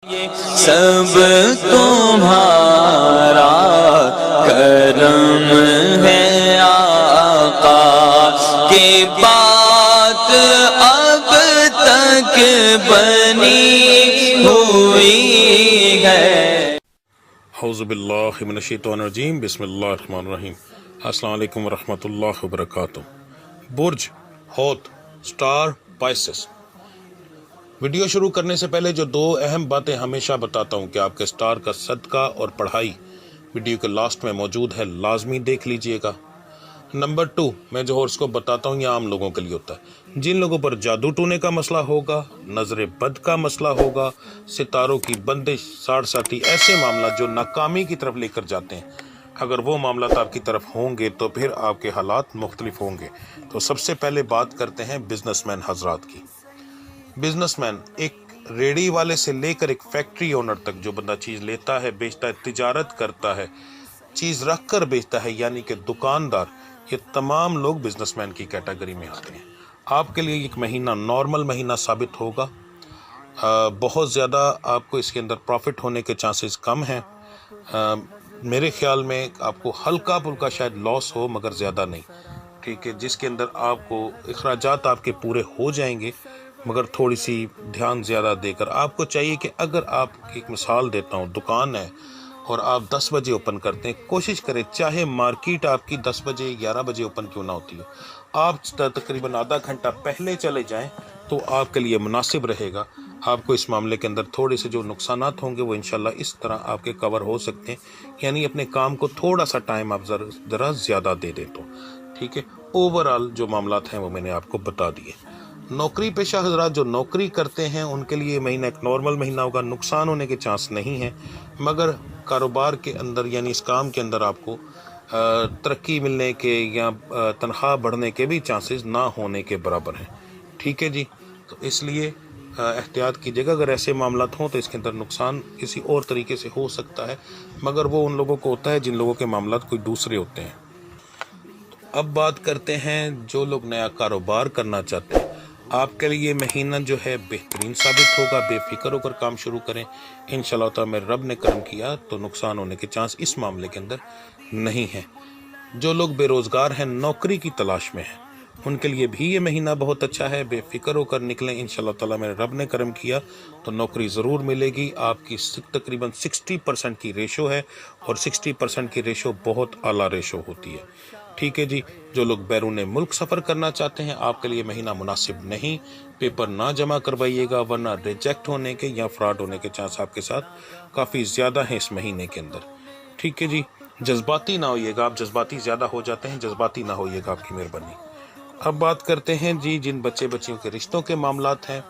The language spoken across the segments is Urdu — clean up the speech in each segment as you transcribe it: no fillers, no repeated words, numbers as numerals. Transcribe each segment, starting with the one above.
سب تمہارا کرم ہے آقا کی بات اب تک بنی ہوئی ہے۔ اعوذ باللہ من الشیطان الرجیم، بسم اللہ الرحمن الرحیم۔ السلام علیکم ورحمۃ اللہ وبرکاتہ۔ برج، ہوت، سٹار، پائسس۔ ویڈیو شروع کرنے سے پہلے جو دو اہم باتیں ہمیشہ بتاتا ہوں کہ آپ کے سٹار کا صدقہ اور پڑھائی ویڈیو کے لاسٹ میں موجود ہے، لازمی دیکھ لیجئے گا۔ نمبر 2، میں جو ہوراسکوپ بتاتا ہوں یہ عام لوگوں کے لیے ہوتا ہے۔ جن لوگوں پر جادو ٹونے کا مسئلہ ہوگا، نظر بد کا مسئلہ ہوگا، ستاروں کی بندش، ساڑھ ساتھی، ایسے معاملات جو ناکامی کی طرف لے کر جاتے ہیں، اگر وہ معاملات آپ کی طرف ہوں گے تو پھر آپ کے حالات مختلف ہوں گے۔ تو سب سے پہلے بات کرتے ہیں بزنس مین حضرات کی۔ بزنس مین ایک ریڑھی والے سے لے کر ایک فیکٹری اونر تک، جو بندہ چیز لیتا ہے، بیچتا ہے، تجارت کرتا ہے، چیز رکھ کر بیچتا ہے، یعنی کہ دکاندار، یہ تمام لوگ بزنس مین کی کیٹیگری میں آتے ہیں۔ آپ کے لیے ایک مہینہ نارمل مہینہ ثابت ہوگا۔ بہت زیادہ آپ کو اس کے اندر پروفٹ ہونے کے چانسز کم ہیں۔ میرے خیال میں آپ کو ہلکا پھلکا شاید لاس ہو، مگر زیادہ نہیں، ٹھیک ہے، جس کے اندر آپ کو اخراجات آپ کے پورے ہو جائیں گے، مگر تھوڑی سی دھیان زیادہ دے کر آپ کو چاہیے کہ اگر آپ ایک مثال دیتا ہوں، دکان ہے اور آپ 10 بجے اوپن کرتے ہیں، کوشش کریں چاہے مارکیٹ آپ کی 10 بجے 11 بجے اوپن کیوں نہ ہوتی ہے، آپ تقریباً آدھا گھنٹہ پہلے چلے جائیں تو آپ کے لیے مناسب رہے گا۔ آپ کو اس معاملے کے اندر تھوڑے سے جو نقصانات ہوں گے وہ انشاءاللہ اس طرح آپ کے کور ہو سکتے ہیں، یعنی اپنے کام کو تھوڑا سا ٹائم آپ ذرا زیادہ دے دیں تو ٹھیک ہے۔ اوورآل جو معاملات ہیں وہ میں نے آپ کو بتا دیے۔ نوکری پیشہ حضرات جو نوکری کرتے ہیں ان کے لیے مہینہ ایک نارمل مہینہ ہوگا، نقصان ہونے کے چانس نہیں ہیں، مگر کاروبار کے اندر یعنی اس کام کے اندر آپ کو ترقی ملنے کے یا تنخواہ بڑھنے کے بھی چانسز نہ ہونے کے برابر ہیں، ٹھیک ہے جی۔ تو اس لیے احتیاط کیجیے گا، اگر ایسے معاملات ہوں تو اس کے اندر نقصان کسی اور طریقے سے ہو سکتا ہے، مگر وہ ان لوگوں کو ہوتا ہے جن لوگوں کے معاملات کوئی دوسرے ہوتے ہیں۔ اب بات کرتے ہیں جو لوگ نیا کاروبار کرنا چاہتے ہیں، آپ کے لیے یہ مہینہ جو ہے بہترین ثابت ہوگا۔ بے فکر ہو کر کام شروع کریں، انشاءاللہ تعالی میں رب نے کرم کیا تو نقصان ہونے کے چانس اس معاملے کے اندر نہیں ہیں۔ جو لوگ بے روزگار ہیں، نوکری کی تلاش میں ہیں، ان کے لیے بھی یہ مہینہ بہت اچھا ہے۔ بے فکر ہو کر نکلیں، انشاءاللہ تعالی میرے رب نے کرم کیا تو نوکری ضرور ملے گی۔ آپ کی تقریباً 60% کی ریشو ہے، اور 60% کی ریشو بہت اعلیٰ ریشو ہوتی ہے، ٹھیک ہے جی۔ جو لوگ بیرون ملک سفر کرنا چاہتے ہیں، آپ کے لیے مہینہ مناسب نہیں، پیپر نہ جمع کروائیے گا، ورنہ ریجیکٹ ہونے کے یا فراڈ ہونے کے چانس آپ کے ساتھ کافی زیادہ ہیں اس مہینے کے اندر، ٹھیک ہے جی۔ جذباتی نہ ہوئیے گا، آپ جذباتی زیادہ ہو جاتے ہیں، جذباتی نہ ہوئیے گا، آپ کی مہربانی۔ اب بات کرتے ہیں جی جن بچے بچیوں کے رشتوں کے معاملات ہیں،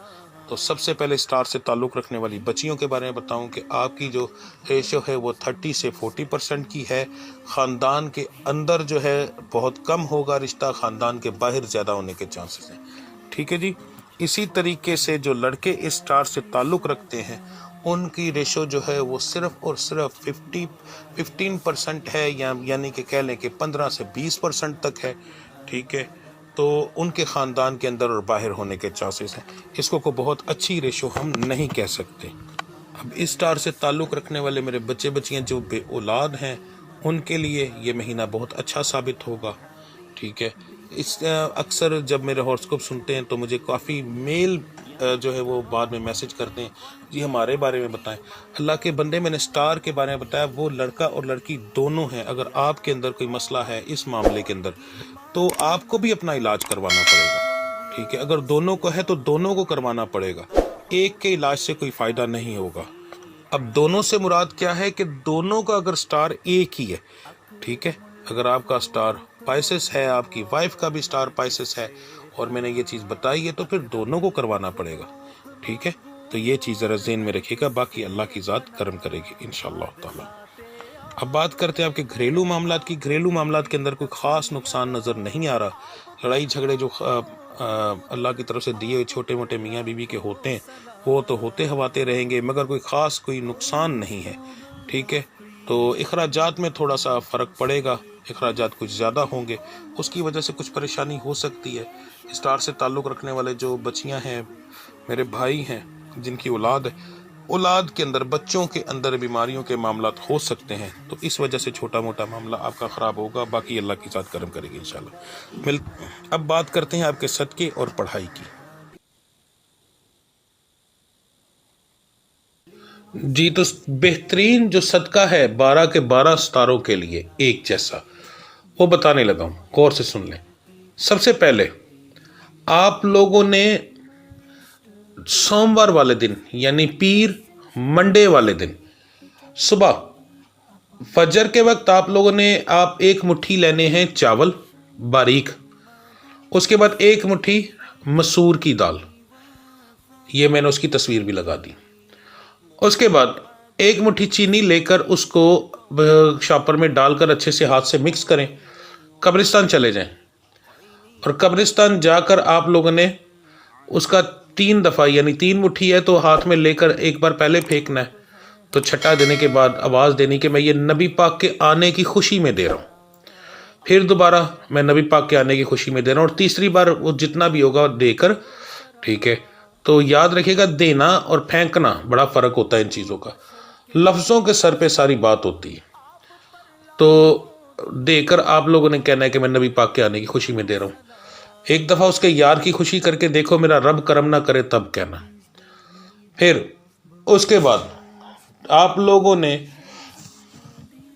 تو سب سے پہلے سٹار سے تعلق رکھنے والی بچیوں کے بارے میں بتاؤں کہ آپ کی جو ریشو ہے وہ 30 سے 40% کی ہے۔ خاندان کے اندر جو ہے بہت کم ہوگا رشتہ، خاندان کے باہر زیادہ ہونے کے چانسز ہیں، ٹھیک ہے جی۔ اسی طریقے سے جو لڑکے اس سٹار سے تعلق رکھتے ہیں ان کی ریشو جو ہے وہ صرف اور صرف 15% ہے، یعنی کہ کہہ لیں کہ 15 سے 20% تک ہے، ٹھیک ہے۔ تو ان کے خاندان کے اندر اور باہر ہونے کے چانسز ہیں، اس کو بہت اچھی ریشو ہم نہیں کہہ سکتے۔ اب اس سٹار سے تعلق رکھنے والے میرے بچے بچیاں جو بے اولاد ہیں ان کے لیے یہ مہینہ بہت اچھا ثابت ہوگا، ٹھیک ہے۔ اکثر جب میرے ہوراسکوپ سنتے ہیں تو مجھے کافی میل جو ہے وہ بعد میں میسج کرتے ہیں، جی ہمارے بارے میں بتائیں۔ اللہ کے بندے، میں نے سٹار کے بارے میں بتایا، وہ لڑکا اور لڑکی دونوں ہیں۔ اگر آپ کے اندر کوئی مسئلہ ہے اس معاملے کے اندر تو آپ کو بھی اپنا علاج کروانا پڑے گا، ٹھیک ہے۔ اگر دونوں کو ہے تو دونوں کو کروانا پڑے گا، ایک کے علاج سے کوئی فائدہ نہیں ہوگا۔ اب دونوں سے مراد کیا ہے کہ دونوں کا اگر سٹار ایک ہی ہے، ٹھیک ہے، اگر آپ کا سٹار پائسس ہے، آپ کی وائف کا بھی سٹار پائسس ہے اور میں نے یہ چیز بتائی ہے، تو پھر دونوں کو کروانا پڑے گا، ٹھیک ہے۔ تو یہ چیز ذرا ذہن میں رکھیے گا، باقی اللہ کی ذات کرم کرے گی انشاءاللہ تعالی۔ اب بات کرتے ہیں آپ کے گھریلو معاملات کی۔ گھریلو معاملات کے اندر کوئی خاص نقصان نظر نہیں آ رہا۔ لڑائی جھگڑے جو اللہ کی طرف سے دیے ہوئے چھوٹے موٹے میاں بیوی کے ہوتے ہیں وہ تو ہوتے ہواتے رہیں گے، مگر کوئی نقصان نہیں ہے، ٹھیک ہے۔ تو اخراجات میں تھوڑا سا فرق پڑے گا، اخراجات کچھ زیادہ ہوں گے، اس کی وجہ سے کچھ پریشانی ہو سکتی ہے۔ سٹار سے تعلق رکھنے والے جو بچیاں ہیں، میرے بھائی ہیں جن کی اولاد ہے، اولاد کے اندر، بچوں کے اندر بیماریوں کے معاملات ہو سکتے ہیں، تو اس وجہ سے چھوٹا موٹا معاملہ آپ کا خراب ہوگا، باقی اللہ کی ذات کرم کرے گی انشاءاللہ۔ اب بات کرتے ہیں آپ کے صدقے اور پڑھائی کی۔ جی تو بہترین جو صدقہ ہے 12 کے 12 ستاروں کے لیے ایک جیسا، وہ بتانے لگا ہوں، غور سے سن لیں۔ سب سے پہلے آپ لوگوں نے سوموار والے دن یعنی پیر منڈے والے دن صبح فجر کے وقت آپ لوگوں نے ایک مٹھی لینے ہیں چاول باریک، اس کے بعد ایک مٹھی مسور کی دال، یہ میں نے اس کی تصویر بھی لگا دی۔ اس کے بعد ایک مٹھی چینی لے کر اس کو شاپر میں ڈال کر اچھے سے ہاتھ سے مکس کریں، قبرستان چلے جائیں، اور قبرستان جا کر آپ لوگوں نے اس کا 3 دفعہ یعنی 3 مٹھی ہے تو ہاتھ میں لے کر ایک بار پہلے پھینکنا ہے، تو چھٹا دینے کے بعد آواز دینی کہ میں یہ نبی پاک کے آنے کی خوشی میں دے رہا ہوں، پھر دوبارہ میں نبی پاک کے آنے کی خوشی میں دے رہا ہوں، اور تیسری بار وہ جتنا بھی ہوگا دے کر، ٹھیک ہے۔ تو یاد رکھیے گا دینا اور پھینکنا بڑا فرق ہوتا ہے ان چیزوں کا، لفظوں کے سر پہ ساری بات ہوتی ہے، تو دے کر آپ لوگوں نے کہنا ہے کہ میں نبی پاک کے آنے کی خوشی میں دے رہا ہوں۔ ایک دفعہ اس کے یار کی خوشی کر کے دیکھو میرا رب کرم نہ کرے تب کہنا۔ پھر اس کے بعد آپ لوگوں نے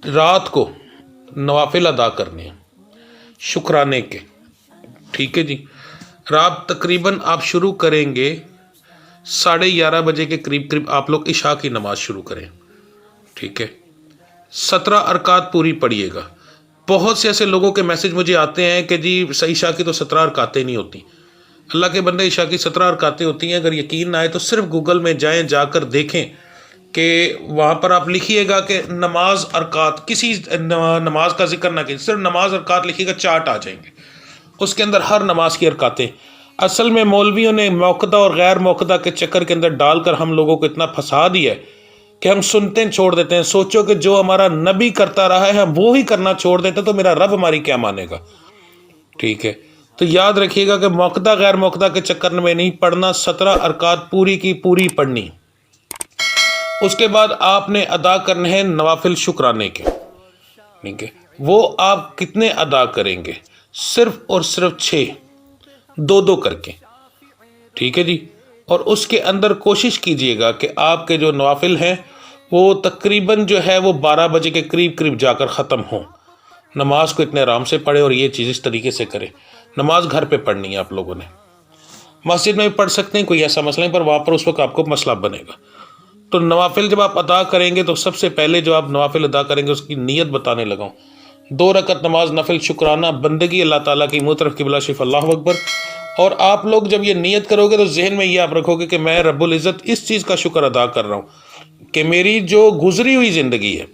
رات کو نوافل ادا کرنے ہیں شکرانے کے، ٹھیک ہے جی۔ رات تقریباً آپ شروع کریں گے 11:30 بجے کے قریب آپ لوگ عشاء کی نماز شروع کریں، ٹھیک ہے۔ 17 رکعت پوری پڑھیے گا۔ بہت سے ایسے لوگوں کے میسج مجھے آتے ہیں کہ جی عشاء کی تو 17 رکعتیں نہیں ہوتی۔ اللہ کے بندے، عشاء کی 17 رکعتیں ہوتی ہیں۔ اگر یقین نہ آئے تو صرف گوگل میں جائیں، جا کر دیکھیں کہ وہاں پر آپ لکھیے گا کہ نماز رکعت، کسی نماز کا ذکر نہ کیجیے، صرف نماز رکعت لکھیے گا، چارٹ آ جائیں گے، اس کے اندر ہر نماز کی رکعتیں۔ اصل میں مولویوں نے موقدہ اور غیر موقدہ کے چکر کے اندر ڈال کر ہم لوگوں کو اتنا پھنسا دیا ہے کہ ہم سنتے چھوڑ دیتے ہیں۔ سوچو کہ جو ہمارا نبی کرتا رہا ہے ہم وہ ہی کرنا چھوڑ دیتے تو میرا رب ہماری کیا مانے گا، ٹھیک ہے۔ تو یاد رکھیے گا کہ موقدہ غیر موقدہ کے چکر میں نہیں پڑھنا، 17 رکعت پوری کی پوری پڑھنی۔ اس کے بعد آپ نے ادا کرنے ہیں نوافل شکرانے کے، ٹھیک ہے۔ وہ آپ کتنے ادا کریں گے؟ صرف اور صرف 6، 2 کر کے، ٹھیک ہے جی۔ اور اس کے اندر کوشش کیجئے گا کہ آپ کے جو نوافل ہیں وہ تقریباً جو ہے وہ 12 بجے کے قریب جا کر ختم ہوں۔ نماز کو اتنے آرام سے پڑھے اور یہ چیز اس طریقے سے کرے۔ نماز گھر پہ پڑھنی ہے آپ لوگوں نے، مسجد میں بھی پڑھ سکتے ہیں، کوئی ایسا مسئلہ نہیں، پر وہاں پر اس وقت آپ کو مسئلہ بنے گا۔ تو نوافل جب آپ ادا کریں گے تو سب سے پہلے جو آپ نوافل ادا کریں گے اس کی نیت بتانے لگا ہوں۔ 2 رکعت نماز نفل شکرانہ بندگی اللہ تعالیٰ کی منہ طرف قبلہ شریف، اللہ اکبر۔ اور آپ لوگ جب یہ نیت کرو گے تو ذہن میں یہ آپ رکھو گے کہ میں رب العزت اس چیز کا شکر ادا کر رہا ہوں کہ میری جو گزری ہوئی زندگی ہے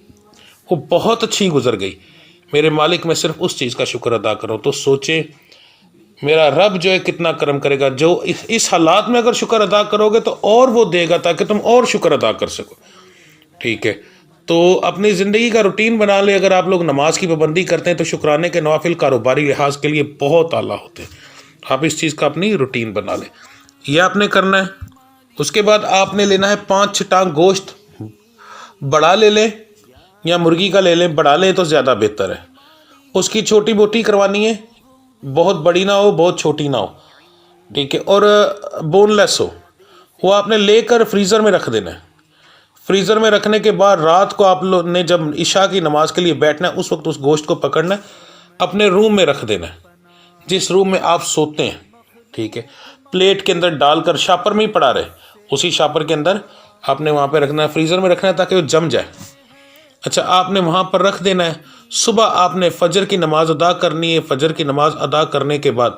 وہ بہت اچھی گزر گئی، میرے مالک میں صرف اس چیز کا شکر ادا کر رہا ہوں۔ تو سوچیں میرا رب جو ہے کتنا کرم کرے گا، جو اس حالات میں اگر شکر ادا کرو گے تو اور وہ دے گا تاکہ تم اور شکر ادا کر سکو، ٹھیک ہے۔ تو اپنی زندگی کا روٹین بنا لے۔ اگر آپ لوگ نماز کی پابندی کرتے ہیں تو شکرانے کے نوافل کاروباری لحاظ کے لیے بہت اعلیٰ ہوتے ہیں، آپ اس چیز کا اپنی روٹین بنا لیں، یہ آپ نے کرنا ہے۔ اس کے بعد آپ نے لینا ہے 5 ٹانگ گوشت، بڑا لے لیں یا مرغی کا لے لیں، بڑا لیں تو زیادہ بہتر ہے۔ اس کی چھوٹی بوٹی کروانی ہے، بہت بڑی نہ ہو بہت چھوٹی نہ ہو، ٹھیک ہے، اور بون لیس ہو۔ وہ آپ نے لے کر فریزر میں رکھ دینا ہے۔ فریزر میں رکھنے کے بعد رات کو آپ لوگ نے جب عشاء کی نماز کے لیے بیٹھنا ہے اس وقت اس گوشت کو پکڑنا ہے، اپنے روم میں رکھ دینا ہے، جس روم میں آپ سوتے ہیں، ٹھیک ہے۔ پلیٹ کے اندر ڈال کر شاپر میں ہی پڑا رہے، اسی شاپر کے اندر آپ نے وہاں پہ رکھنا ہے، فریزر میں رکھنا ہے تاکہ وہ جم جائے۔ اچھا، آپ نے وہاں پر رکھ دینا ہے۔ صبح آپ نے فجر کی نماز ادا کرنی ہے۔ فجر کی نماز ادا کرنے کے بعد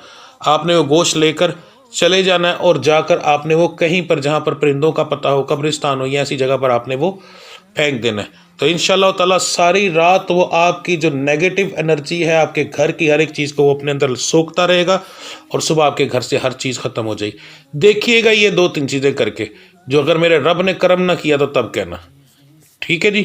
آپ نے وہ گوشت لے کر چلے جانا ہے اور جا کر آپ نے وہ کہیں پر جہاں پر پرندوں کا پتہ ہو، قبرستان ہو یا ایسی جگہ پر آپ نے وہ پھینک دینا ہے۔ تو انشاءاللہ تعالیٰ ساری رات وہ آپ کی جو نیگیٹو انرجی ہے آپ کے گھر کی ہر ایک چیز کو وہ اپنے اندر سوکھتا رہے گا اور صبح آپ کے گھر سے ہر چیز ختم ہو جائے گی۔ دیکھیے گا یہ 2-3 چیزیں کر کے، جو اگر میرے رب نے کرم نہ کیا تو تب کہنا، ٹھیک ہے جی۔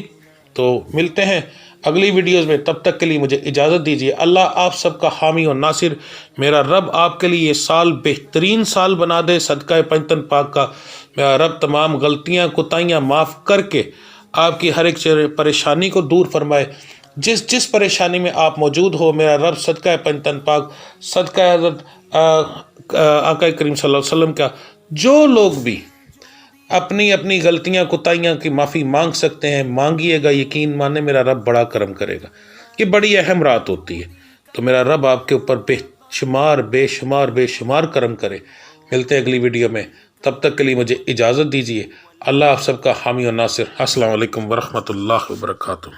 تو ملتے ہیں اگلی ویڈیوز میں، تب تک کے لیے مجھے اجازت دیجیے۔ اللہ آپ سب کا حامی و ناصر، میرا رب آپ کے لیے یہ سال بہترین سال بنا دے، صدقہ پنجتن پاک کا میرا رب تمام غلطیاں کوتاہیاں معاف کر کے آپ کی ہر ایک پریشانی کو دور فرمائے۔ جس پریشانی میں آپ موجود ہو، میرا رب صدقہ پنجتن پاک، صدقہ حضرت آقا کریم صلی اللہ علیہ وسلم کا، جو لوگ بھی اپنی غلطیاں کوتاہیاں کی معافی مانگ سکتے ہیں مانگیے گا، یقین مانے میرا رب بڑا کرم کرے گا۔ یہ بڑی اہم رات ہوتی ہے، تو میرا رب آپ کے اوپر بے شمار کرم کرے۔ ملتے ہیں اگلی ویڈیو میں، تب تک کے لیے مجھے اجازت دیجیے۔ اللہ آپ سب کا حامی و ناصر۔ السلام علیکم ورحمۃ اللہ وبرکاتہ۔